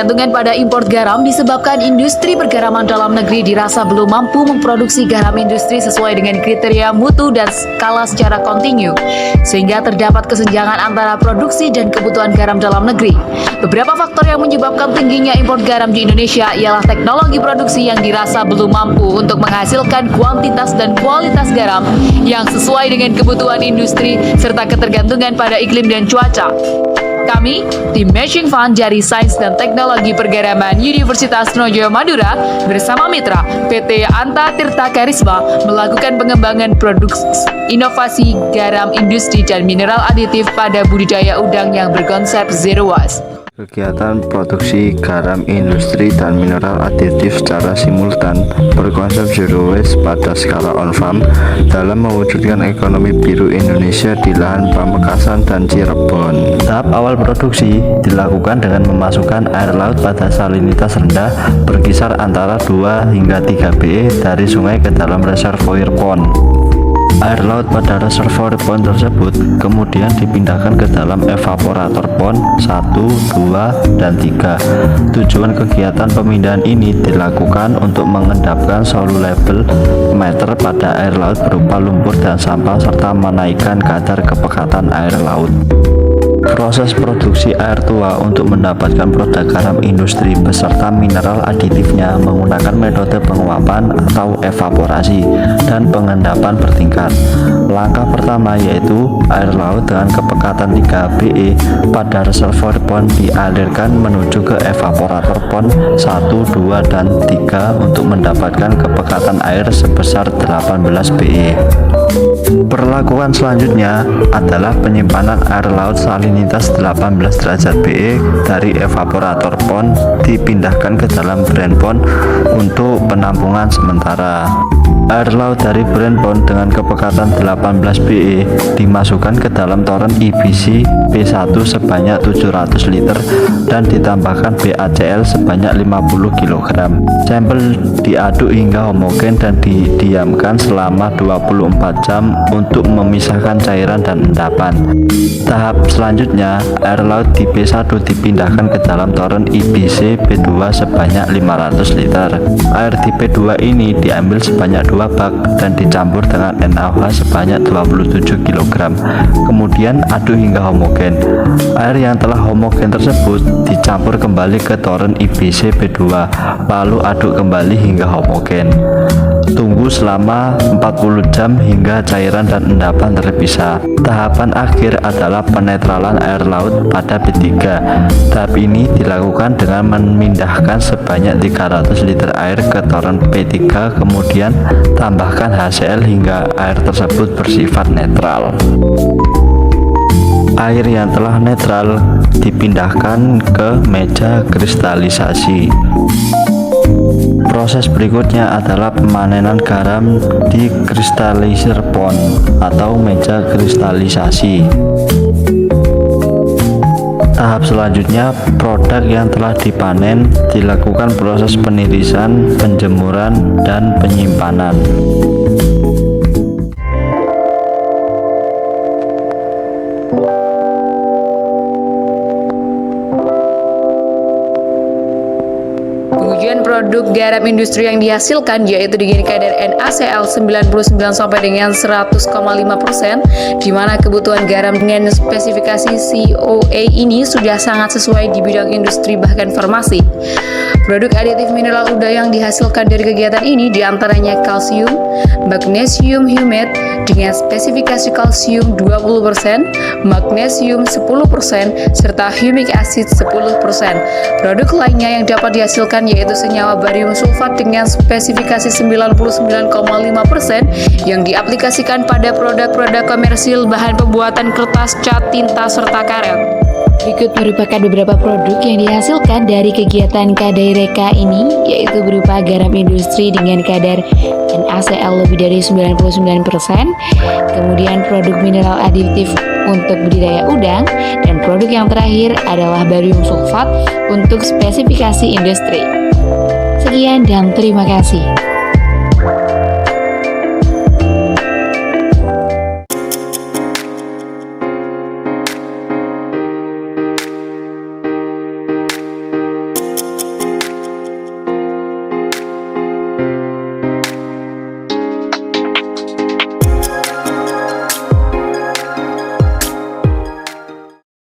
Ketergantungan pada impor garam disebabkan industri pergaraman dalam negeri dirasa belum mampu memproduksi garam industri sesuai dengan kriteria mutu dan skala secara kontinu, sehingga terdapat kesenjangan antara produksi dan kebutuhan garam dalam negeri. Beberapa faktor yang menyebabkan tingginya impor garam di Indonesia ialah teknologi produksi yang dirasa belum mampu untuk menghasilkan kuantitas dan kualitas garam yang sesuai dengan kebutuhan industri serta ketergantungan pada iklim dan cuaca. Kami, tim Matching Fund dari Sains dan Teknologi Pergaraman Universitas Trunojoyo Madura bersama mitra PT Anta Tirta Karisma melakukan pengembangan produk inovasi garam industri dan mineral aditif pada budidaya udang yang berkonsep Zero Waste. Kegiatan produksi garam industri dan mineral aditif secara simultan berkonsep zero waste pada skala on-farm dalam mewujudkan ekonomi biru Indonesia di lahan Pamekasan dan Cirebon. Tahap awal produksi dilakukan dengan memasukkan air laut pada salinitas rendah berkisar antara 2 hingga 3 BE dari sungai ke dalam reservoir pond. Air laut pada reservoir pond tersebut kemudian dipindahkan ke dalam evaporator pond 1, 2, dan 3. Tujuan kegiatan pemindahan ini dilakukan untuk mengendapkan soluble matter pada air laut berupa lumpur dan sampah serta menaikkan kadar kepekatan air laut. Proses produksi air tua untuk mendapatkan produk garam industri beserta mineral aditifnya menggunakan metode penguapan atau evaporasi dan pengendapan bertingkat. Langkah pertama yaitu air laut dengan kepekatan 3 BE pada reservoir pond dialirkan menuju ke evaporator pond 1, 2, dan 3 untuk mendapatkan kepekatan air sebesar 18 BE. Perlakuan selanjutnya adalah penyimpanan air laut salinitas 18 derajat BE dari evaporator pond dipindahkan ke dalam drain pond untuk penampungan sementara. Air laut dari drain pond dengan kepekatan 18 BE dimasukkan ke dalam toren IBC P1 sebanyak 700 liter dan ditambahkan BaCl sebanyak 50 kg. Sampel diaduk hingga homogen dan didiamkan selama 24 jam untuk memisahkan cairan dan endapan. Tahap selanjutnya, air laut di P1 dipindahkan ke dalam toren IBC P2 sebanyak 500 liter. Air di P2 ini diambil sebanyak 2 bak dan dicampur dengan NaOH sebanyak 27 kg. Kemudian aduk hingga homogen. Air yang telah homogen tersebut dicampur kembali ke toren IBC P2, lalu aduk kembali hingga homogen. Tunggu selama 40 jam hingga cairan dan endapan terpisah. Tahapan akhir adalah penetralan air laut pada P3. Tahap ini dilakukan dengan memindahkan sebanyak 300 liter air ke toren P3, kemudian tambahkan HCl hingga air tersebut bersifat netral. Air yang telah netral dipindahkan ke meja kristalisasi. Proses berikutnya adalah pemanenan garam di kristalizer pond atau meja kristalisasi. Tahap selanjutnya, produk yang telah dipanen dilakukan proses penirisan, penjemuran, dan penyimpanan. Pengujian produk garam industri yang dihasilkan yaitu dengan kadar NaCl 99 sampai dengan 100,5%, di mana kebutuhan garam dengan spesifikasi COA ini sudah sangat sesuai di bidang industri bahkan farmasi. Produk aditif mineral udang yang dihasilkan dari kegiatan ini diantaranya kalsium, magnesium humat dengan spesifikasi kalsium 20%, magnesium 10%, serta humic acid 10%. Produk lainnya yang dapat dihasilkan yaitu senyawa barium sulfat dengan spesifikasi 99,5% yang diaplikasikan pada produk-produk komersil bahan pembuatan kertas, cat, tinta, serta karet. Berikut merupakan beberapa produk yang dihasilkan dari kegiatan Kadaireka ini, yaitu berupa garam industri dengan kadar NaCl lebih dari 99%, kemudian produk mineral aditif untuk budidaya udang, dan produk yang terakhir adalah barium sulfat untuk spesifikasi industri. Sekian dan terima kasih.